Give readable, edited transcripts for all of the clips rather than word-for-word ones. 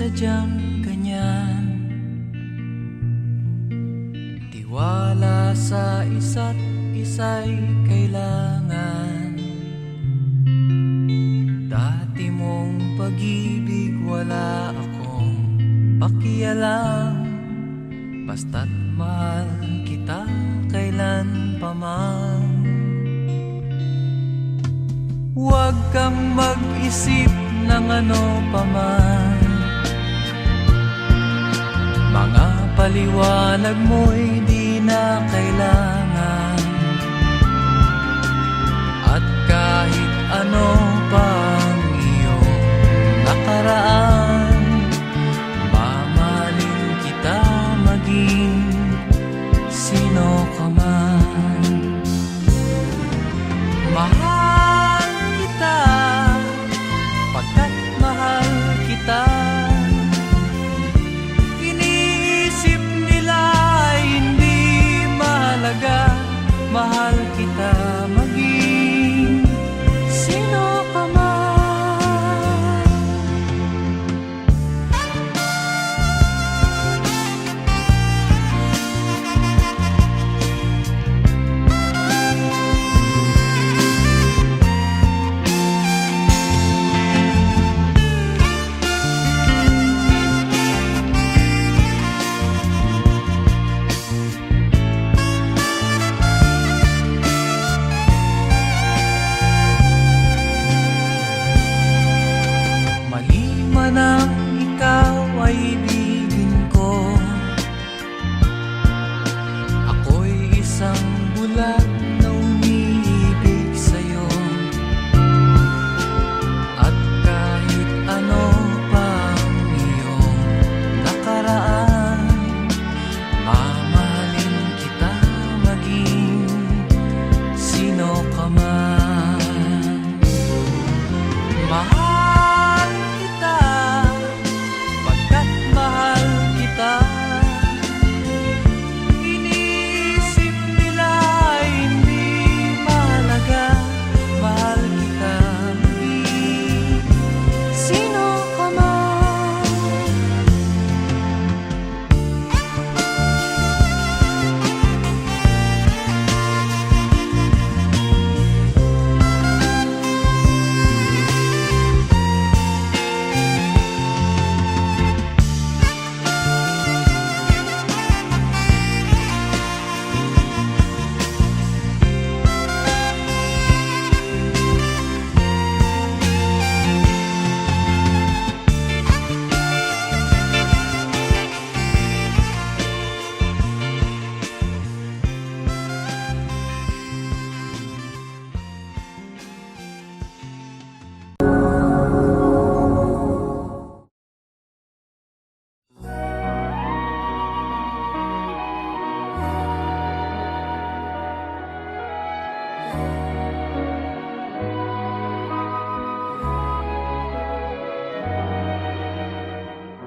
sadyang ganyan. Tiwala sa isa't isa'y kailangan. Dati mong pag-ibig wala akong pakialam. Basta't mahal kita kailan pa man. Huwag kang mag-isip ng ano pa man. Mga paliwanag mo'y di na kailangan. At kahit ano pang iyong nakaraan, mamahalin kita maging sino ka man. Mahal kita pagkat mahal kita. Iniisip nila ay hindi mahalaga. Mahal kita maging sino ka man. Nang ikaw ay ibigin ko, ako'y isang bulag na umiibig sa'yo. At kahit ano pang iyong nakaraan, mamahalin kita maging sino ka man. Mahal kita pagkat mahal kita. Iniisip nila ay hindi mahalaga. Mahal kita maging sino ka man.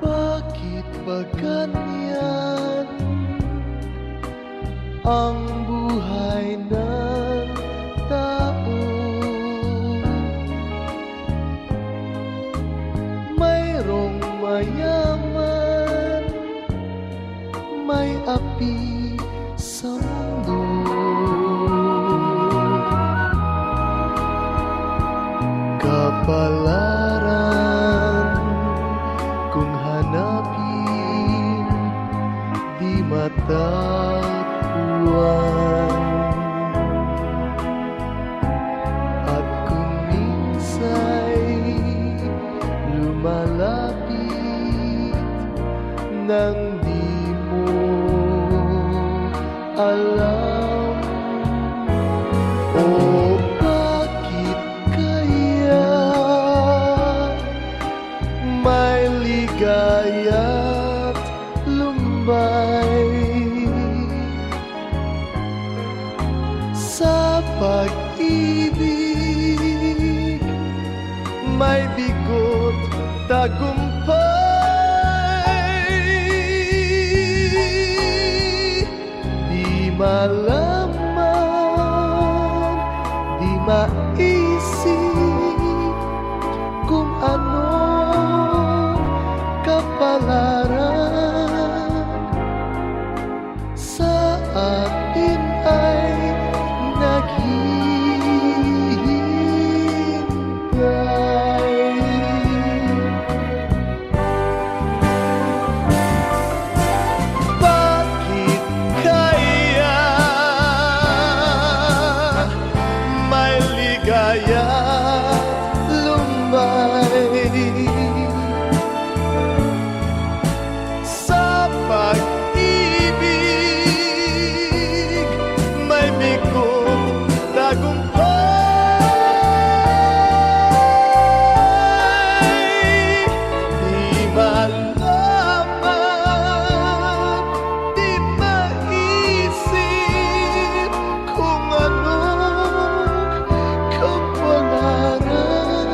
Bakit ba ganyan ang buhay ng tao? Mayroong mayaman, may api sa mundo. Kapalaran kung hanapin, di matatagpuan. At kung minsa'y lumalapit nang di mo alam, o bakit kaya may ligaya't lumbay sa pag-ibig, may bigot tagumpay. Di malaman, di maisip kung ano kapag atin ay naghihintay. Bakit kaya may ligaya lumbay sa pag-ibig, may bigong tagumpay. Di malaman, di maisip kung anong kapalaran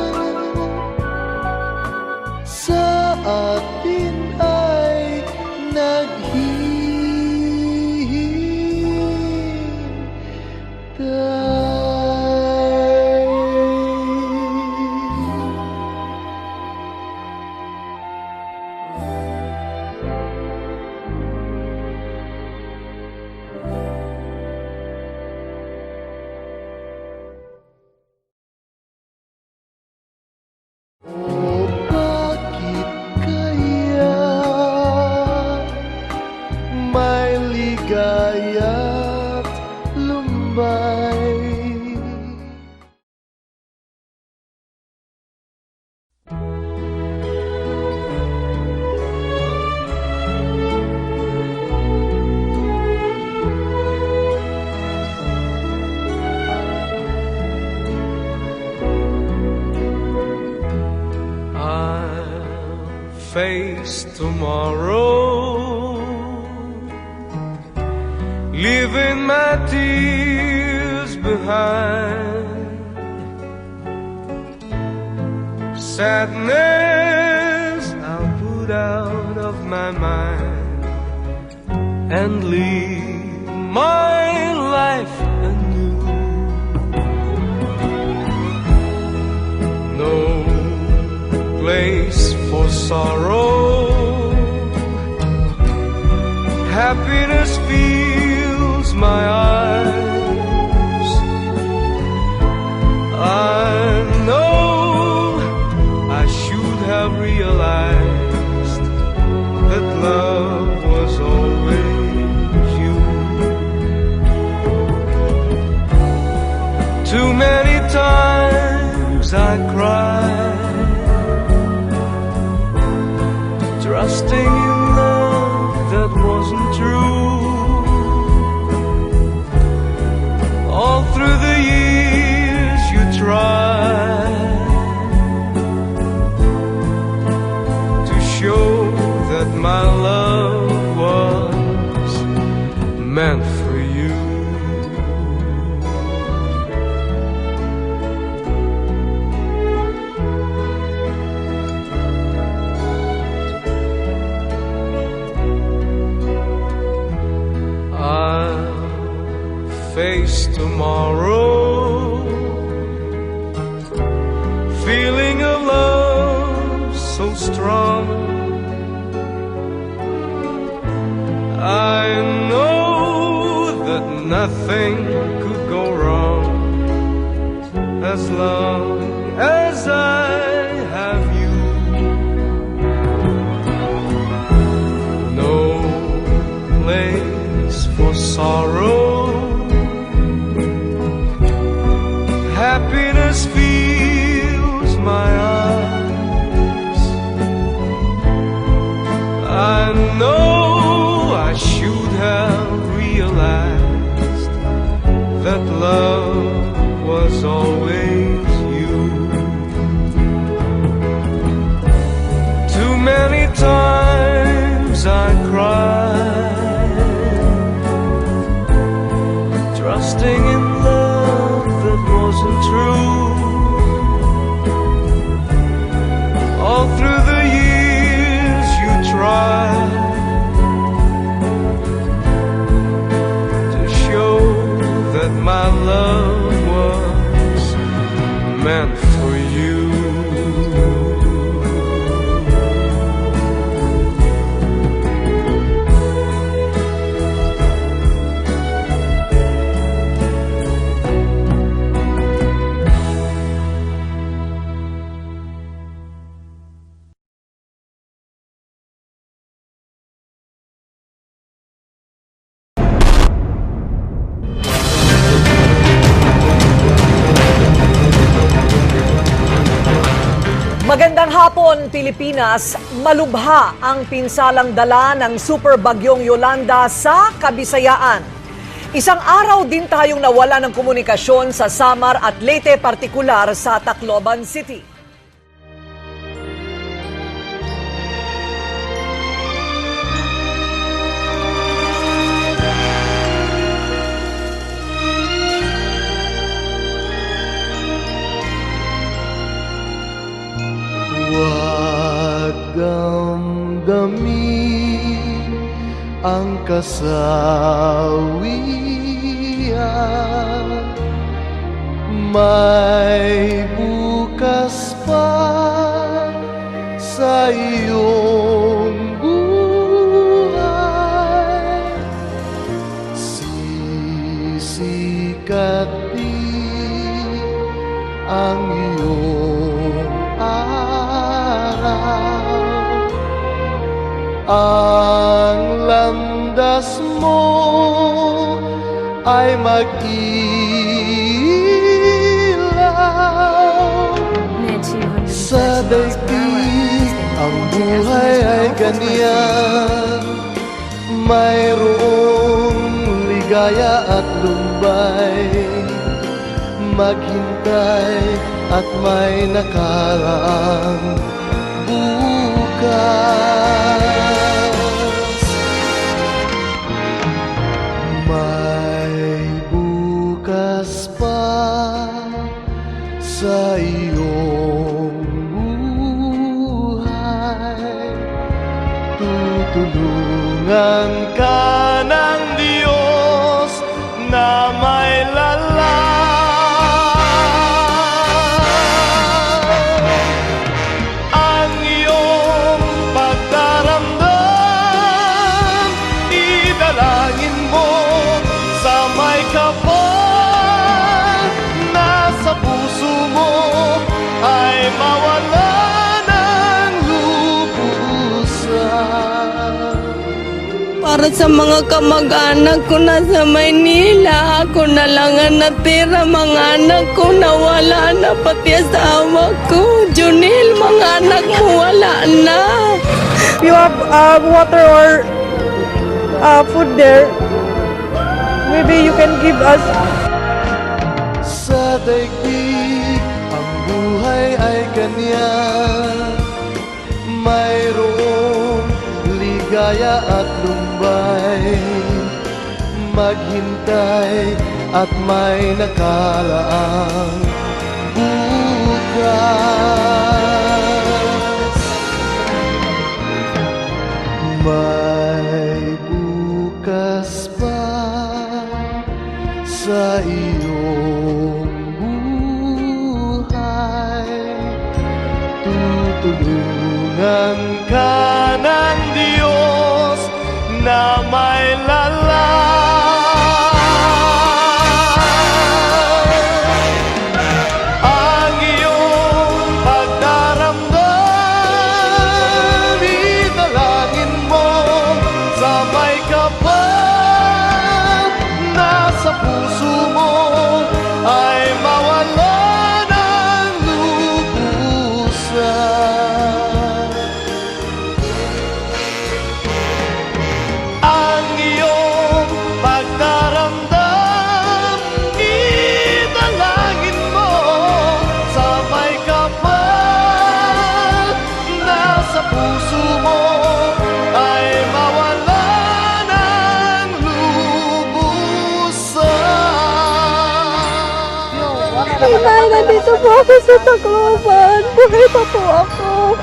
sa atin ay O bakit kaya may ligaya't lumbay? I'll face tomorrow, leaving my tears behind. Sadness I'll put out of my mind and live my life anew. No place for sorrow, happiness fills my eyes. I know I should have realized that love was always you. Too many times I cried, trusting in love that wasn't true. All through the years you tried to show that my love was meant for you. Face tomorrow, feeling of love so strong. I know that nothing could go wrong as long as I have you. No place for sorrow, happiness fills my eyes. I know I should have realized that love was always you. Too many times I cried, trusting in love that wasn't true. All through the years you tried to show that my love was meant for you. Luzon, Pilipinas, malubha ang pinsalang dala ng Super Bagyong Yolanda sa Kabisayaan. Isang araw din tayong nawala ng komunikasyon sa Samar at Leyte, partikular sa Tacloban City. Huwag damdamin ang kasawian. May bukas pa sa iyong buhay. Sisikat din ang iyong araw. Ang landas mo ay mag-ilaw. Sa daigdig ang buhay ay ganyan. Mayroong ligaya at lumbay. Maghintay at may nakaraang bukas. May bukas pa sa iyong buhay. Tutulungan ka ng Diyos na may lalang. Ang iyong pagdaramdam, idalangin mo sa may kapal. Nasa puso mo ay mawala ng lubusan. Para sa mga kamag-anak ko na sa Maynila, ako na lang ang natira. Mga anak ko nawala na, pati asawa ko. Junil, mga anak mo wala na. You have water or food there, maybe you can give us. Sa daigdig ang buhay ay ganyan. Mayroong ligaya at lumbay. Maghintay at may nakaraang bukas. May bukas pa sa iyong buhay. Tutulungan ka ng Diyos na may lalang. Ang iyong pagdaramdam, idalangin mo sa may kapal. Nasa puso mo ay mawala ng lubusan. Ang iyong pagdaramdam, idalangin mo sa may kapal. Nasa puso mo ay mawala ng lubusan. Inay, nandito po ako sa Tacloban. Buhay pa po ako.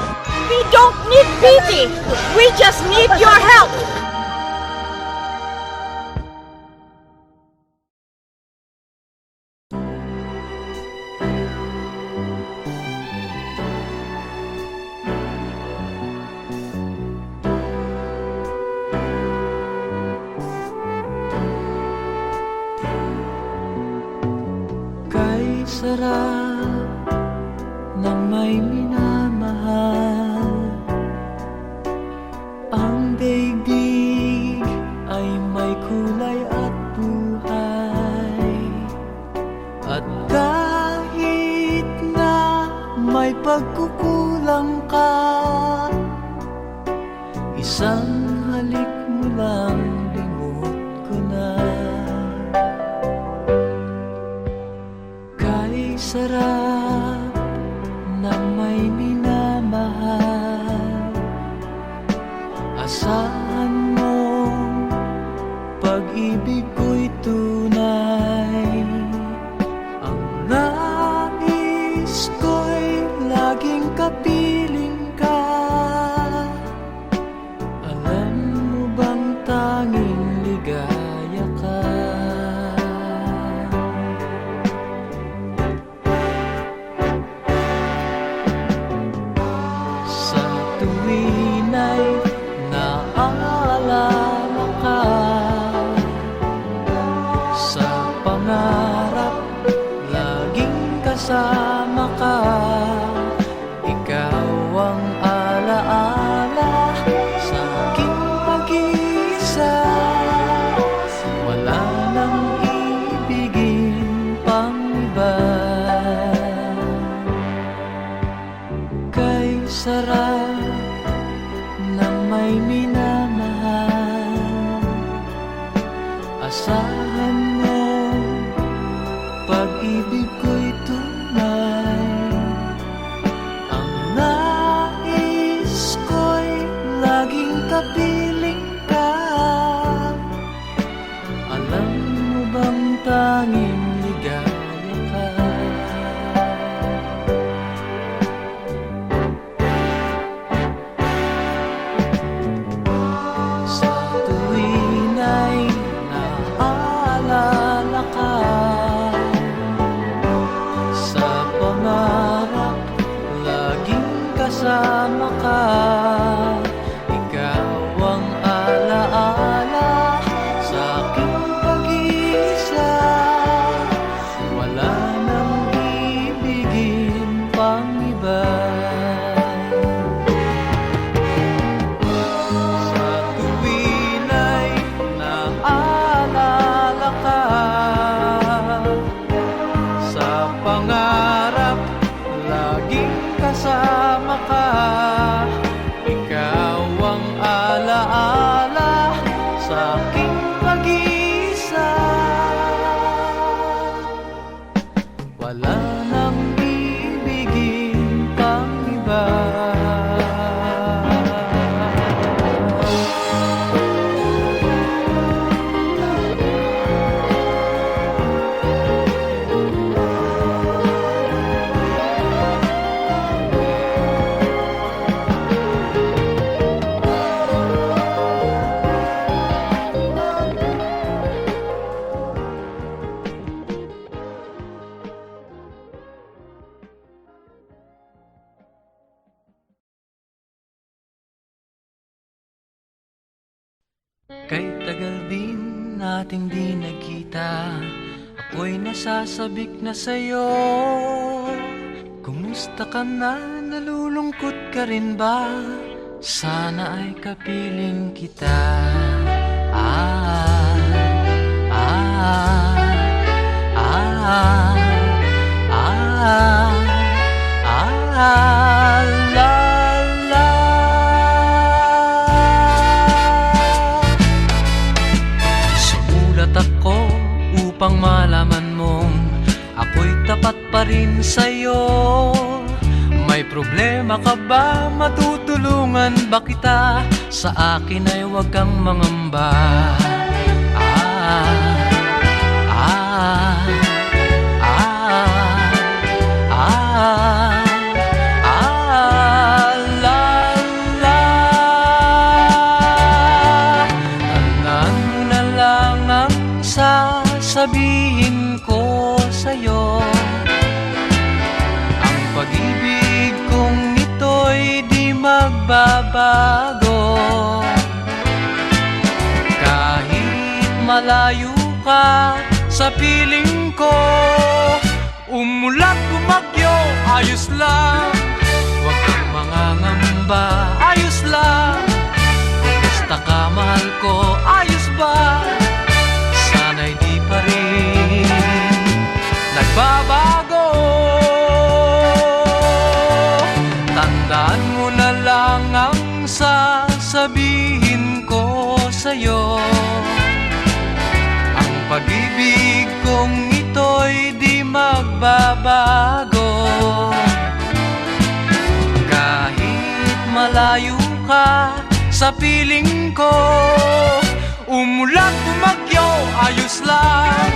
We don't need pity. We just need your help. Kay sarap ng may minamahal. Ang daigdig ay may kulay at buhay. At kahit na may pagkukulang, kulang ka. Isang halik mo lang, limot ko na. Kay sarap na may minamahal. Asahan mo, pag-ibig ko'y tunay. Ang nais ko'y laging kapiling ka. Alam mo bang tanging ligaya ka? Sa tuwin ay naaalala ka. Sa pangarap, laging kasama ka. Ikaw ang alaala sa aking pag-iisa. Wala nang ibigin pang iba. Kay sarap ng may minamahal. Asahan mo, pag-ibig ko'y tunay. Ang nais ko'y laging kapiling ka. Alam mo bang tanging ligaya ka? Sa tuwin ay naaalala ka. Sa pangarap, laging kasama ka. Ikaw ang alaala sa aking pag-iisa. Wala nang ibigin pang iba. Sa tuwin ay naaalala ka. Sa pangarap, laging kasama ka. Ikaw ang alaala sa aking pag-iisa. Wala nang ibigin pang iba. Kay tagal din nating di nagkita, ako'y nasasabik na sa'yo. Kumusta ka na? Nalulungkot ka rin ba? Sana ay kapiling kita. Ah, ah, ah, ah, ah, la, la. Sumulat ako upang malaman mong ako'y tapat pa rin sa'yo. May problema ka ba? Matutulungan ba kita? Sa akin ay huwag kang mangamba. Ah, ah, ah, ah, ah, la, la. Tandaan mo na lang ang sasabihin ko sa'yo. Ang pag-ibig kong ito'y di magbabago. Kahit malayo ka sa piling ko, umulat bumagyo, ayos lang. Huwag kang mangangamba, ayos lang. Kung basta ka mahal ko, ayos ba? Sana'y di pa rin nagbabago. Tanda Pag-ibig kong ito'y di magbabago. Kahit malayo ka sa piling ko, umulan bumagyo, ayos lang.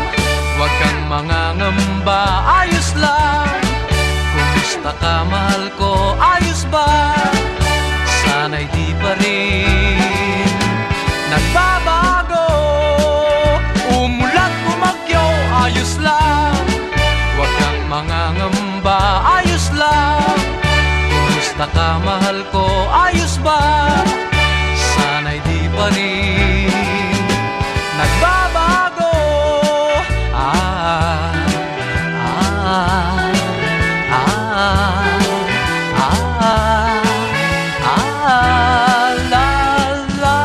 Huwag kang mangangamba, ayos lang. Kumusta ka, mahal ko, ayos ba? Sana'y di pa rin nagbabago. Umulan bumagyo, ayos lang. Huwag kang mangangamba, ayos lang. Kumusta ka, mahal ko, ayos ba? Sana'y di pa rin nagbabago. Ah, ah, ah, la, la.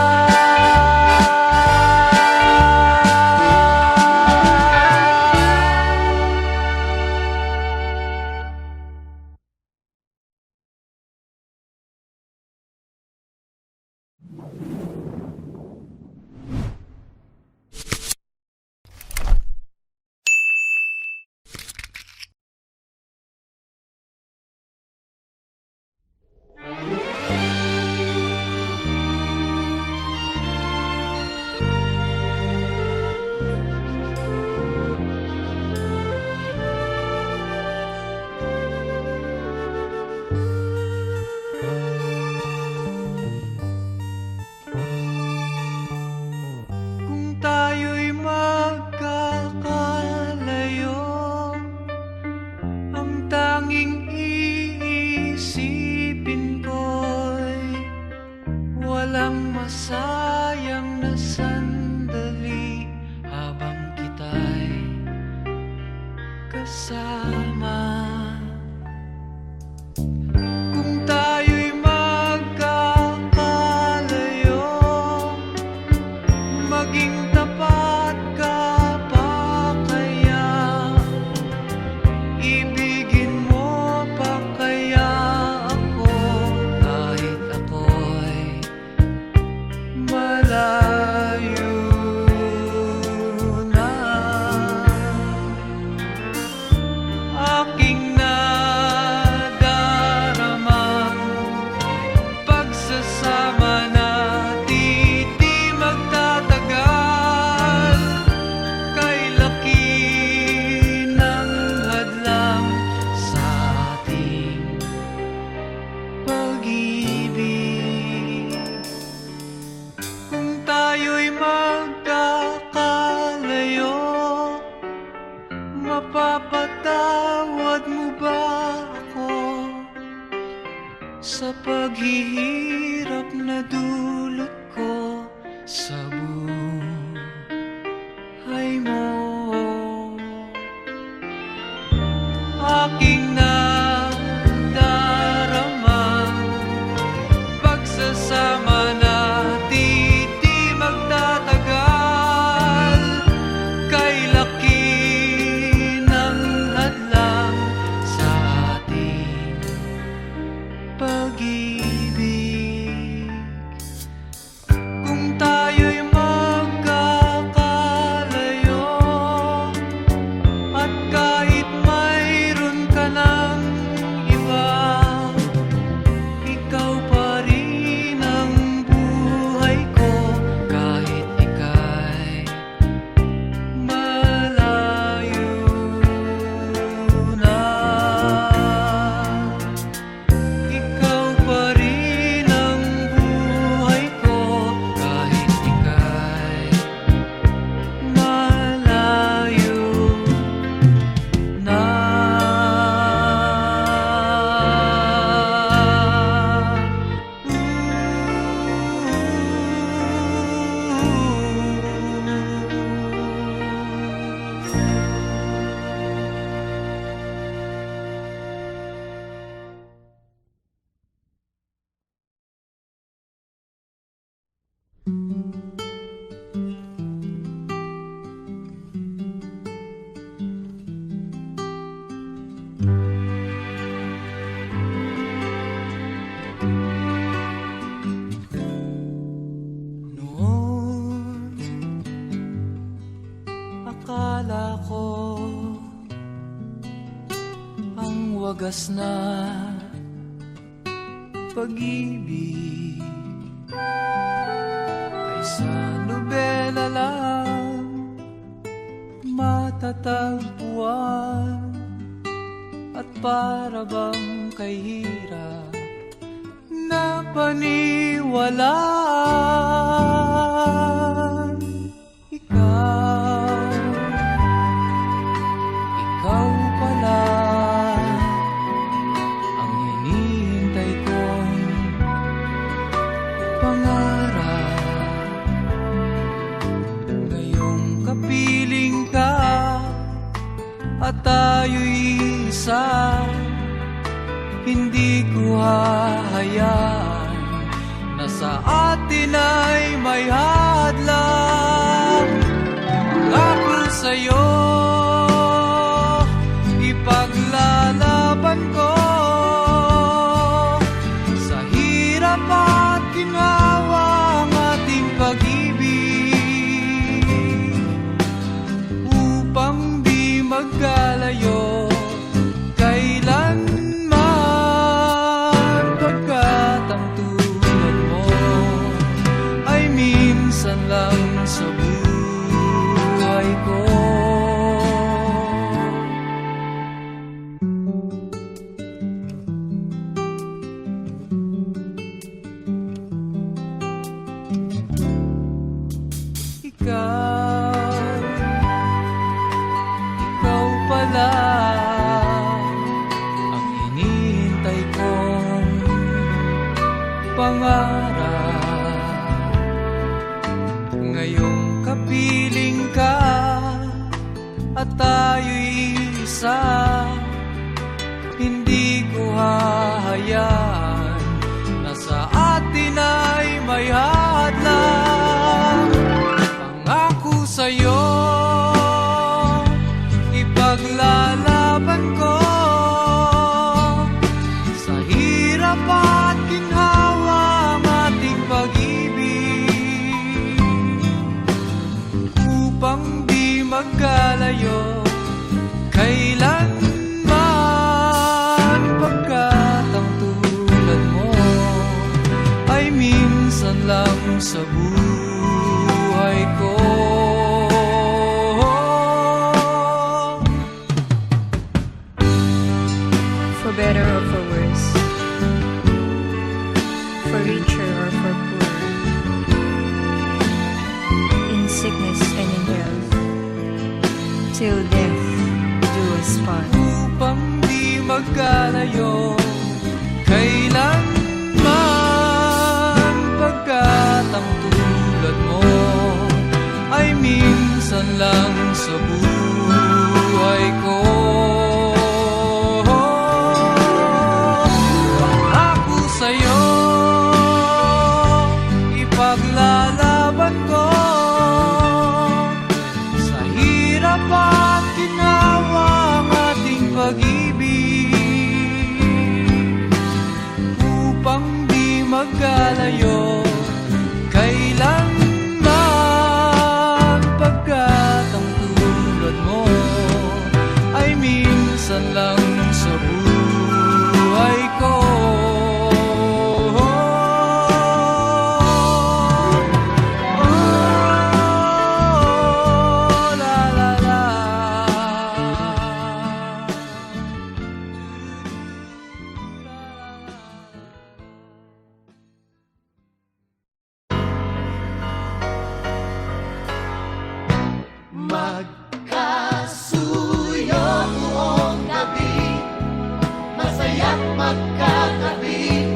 Kung tayo'y magkakalayo, ang tanging iisipin ko'y walang masayang na sandali habang kita'y kasama. Kung tayo'y magkakalayo, maging tapat ka pa kaya? Ibigin mo pa kaya ako kahit ako'y malayo na? Akala ko ang wagas na pag-ibig ay sa nobela lang matatagpuan, at para bang kay hirap na paniwalaan. Ikaw pala ang hinihintay kong pangarap. Ngayong kapiling ka at tayo'y isa, hindi ko hahayaan na sa atin ay may hadlang. Pangako sa'yo, ipaglalaban ko sa hirap at ginhawa ang ating pag-ibig, upang di magkalayo kailanman, pagkat ang tulad mo ay minsan lang sa buhay ko. Ikaw pala ang hinihintay kong pangarap. Ngayong kapiling ka at tayo'y isa, hindi ko hahayaan na sa atin ay may hadlang. Pangako sa'yo, ipaglalaban ko sa hirap at ginhawa ang ating pag-ibig, upang di magkalayo kailanman, pagkat ang tulad mo ay minsan lang sa buhay ko. For better or for worse, for richer or for poor, in sickness and in health, till death do us part. Upang di magkalayo kailanman, pagkat ang tulad mo ay minsan lang sa buhay ko. Pangako sa'yo, ipaglalaban ko sa hirap at ginhawa ang ating pag-ibig, upang di magkalayo kailanman, pagkat ang tulad mo ay minsan lang sa buhay ko. La la la. Magkasuyo buong gabi, masaya't magkatabi,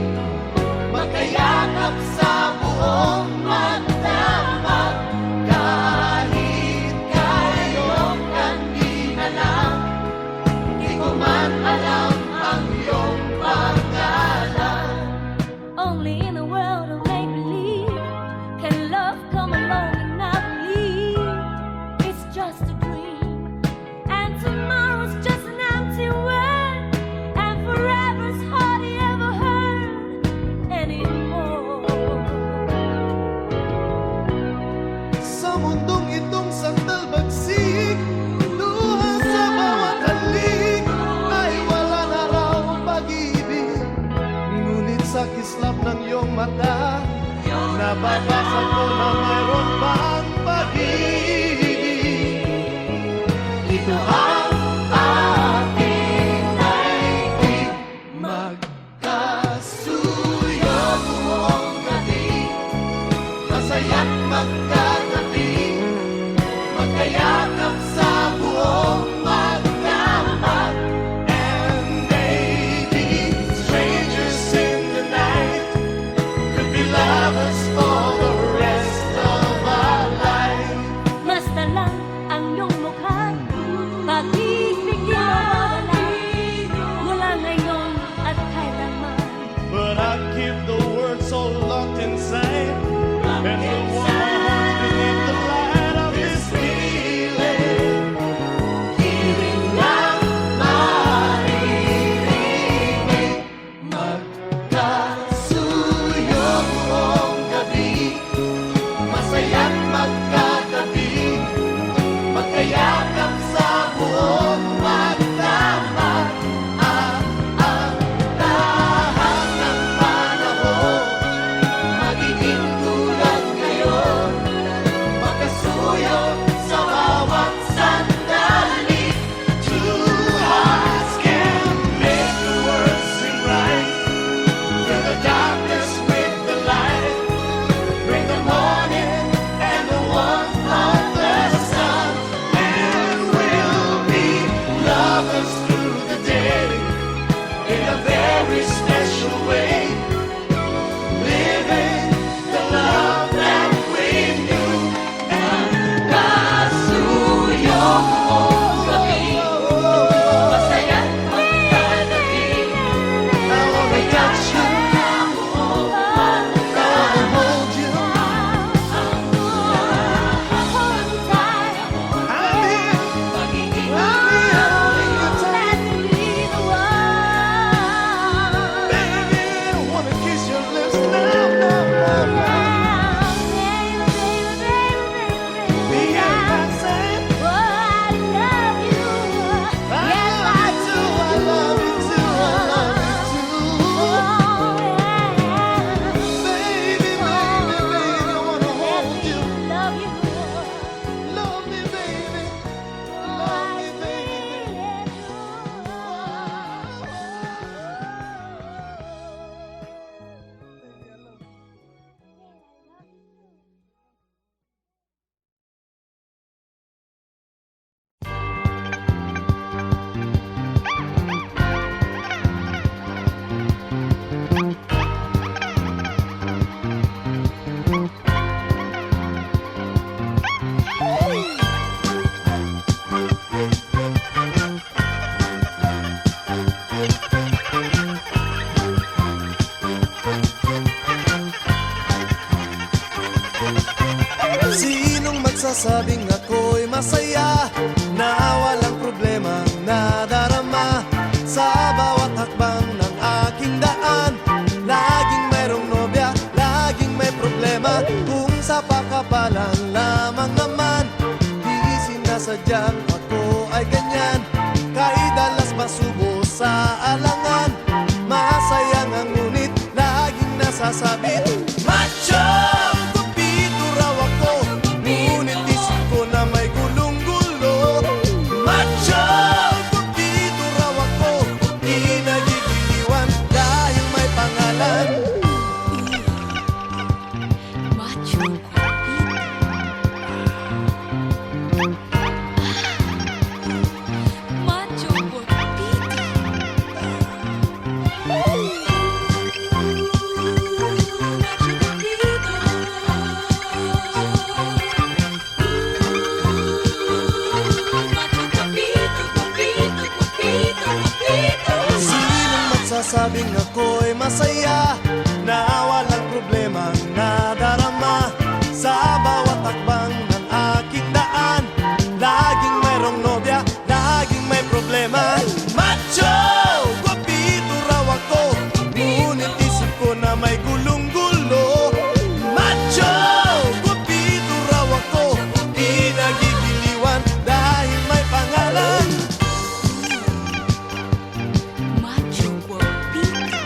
magkayakap sa buong magdamag. Kahit kayong kanina lang, di ko man alam ang iyong pangalan. Only in a world of make-believe can love come along and not leave. It's just a dream. magkayakap sa buong magdamag. And maybe strangers in the night could be lovers for the rest of our life. Basta lang ang iyong mukha, pag-ibig di mawawala, mula ngayon at kailanman. But I keep the words so locked inside, and the one beneath the light of this feeling, healing lang maririnig. Magkasuyo buong gabi, masaya't magkatabi, magkayakap sa buong magdamag. Ang lahat ng panahon magiging tulad ngayon, magkasuyo sa bawat sandali. Two hearts can make the world sing right, through the darkness with the light, bring the morning and the warmth of the sun, and we'll be lovers through the day in a very special way, living the love that we knew. And kasuyo buong gabi, masaya't magkatabi, I wanna touch you, I wanna hold you. I'm here, magiging holding you tight. Baby, I wanna kiss your lips now, Be that same. I love you too, I love you too, I love you too. Baby, baby, I wanna hold you. Love me, baby. Love me, baby. Sinong magsasabing ako'y masaya, na walang problema nadarama sa bawat hakbang ng aking daan? Laging mayroong nobya, laging may problema, kung sa pakapalan lamang naman. Di sinasadyang ako ay ganyan, kay dalas masubo sa alangan. Masaya nga ngunit laging nasasabit, macho! Kupito raw ako, ngunit isip ko na may gulong-gulo. Macho! Kupito raw ako, di nagigiliwan dahil may pangalan. Macho Macho Sinong magsasabing ako'y masaya, na walang problema nadarama sa bawat hakbang ng aking daan? Laging mayroong nobya, laging may problema. Macho! Guwapito raw ako, ngunit isip ko na may gulong-gulo. Macho! Guwapito raw ako, di nagigiliwan dahil may pangalan. Macho guapito.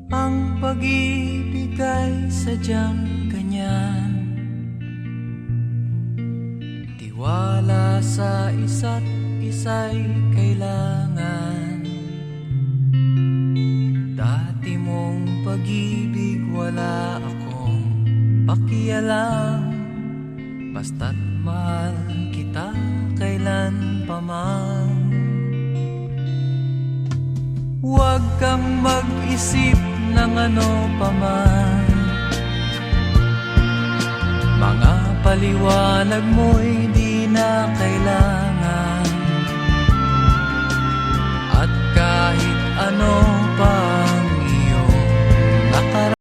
Ang pag-ibig ay sadyang ganyan, tiwala sa isa't isa'y kailangan. Dati mong pag-ibig wala akong pakialam, basta't mahal kita kailan pa man. Huwag kang mag-isip ng ano pa man, mga paliwanag mo'y di na kailangan. At kahit ano pa